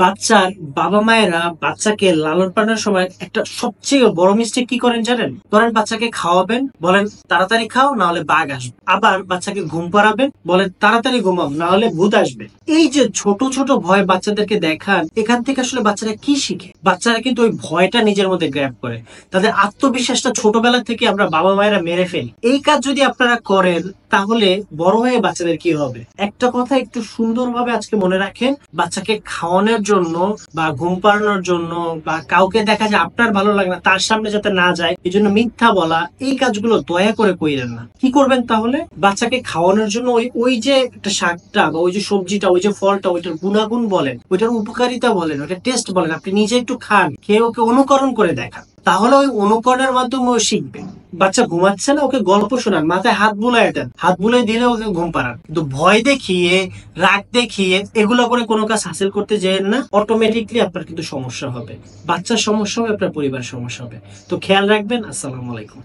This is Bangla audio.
বাচ্চার বাবা মায়েরা বাচ্চাকে লালন পালনের সময় একটা সবচেয়ে বড় মিস্টেক কি করেন জানেন? ধরেন বাচ্চাকে খাওয়াবেন, বলেন তাড়াতাড়ি খাও না হলে বাঘ আসবে। আবার বাচ্চাকে ঘুম পাড়াবেন, বলেন তাড়াতাড়ি ঘুমাও না হলে ভূত আসবে। এই যে ছোট ছোট ভয় বাচ্চাদেরকে দেখান, এখান থেকে আসলে বাচ্চারা কি শিখে? বাচ্চারা কিন্তু ওই ভয়টা নিজের মধ্যে গ্র্যাব করে। তাদের আত্মবিশ্বাসটা ছোটবেলা থেকে আমরা বাবা মায়েরা মেরে ফেলি। এই কাজ যদি আপনারা করেন তাহলে বড় হয়ে বাচ্চাদের কি হবে? একটা কথা একটু সুন্দরভাবে আজকে মনে রাখেন, বাচ্চাকে খাওয়ানোর জন্য বা ঘুম পাড়ানোর জন্য বা কাউকে দেখা যায় আপনার ভালো লাগে না তার সামনে যাতে না যায় এই জন্য মিথ্যা বলা, এই কাজগুলো দয়া করে কইরেন না। কি করবেন তাহলে? বাচ্চাকে খাওয়ানোর জন্য ওই ওই যে একটা শাকটা বা ওই যে সবজিটা, ওই যে ফলটা, ওইটার গুণাগুণ বলেন, ওইটার উপকারিতা বলেন, ওইটা টেস্ট বলেন, আপনি নিজে একটু খান, খেয়ে ওকে অনুকরণ করে দেখান। তাহলে ওই অনুকরণের মাধ্যমে ও শিখবে। বাচ্চা ঘুমাচ্ছে না, ওকে গল্প শোনান, মাথায় হাত বুলাই দেন, হাত বুলাই দিলে ওকে ঘুম পাড়ান। কিন্তু ভয় দেখিয়ে, রাগ দেখিয়ে এগুলো করে কোনো কাজ হাসিল করতে যেন না, অটোমেটিকলি আপনার কিন্তু সমস্যা হবে। বাচ্চার সমস্যা হবে, আপনার পরিবার সমস্যা হবে। তো খেয়াল রাখবেন। আসসালামু আলাইকুম।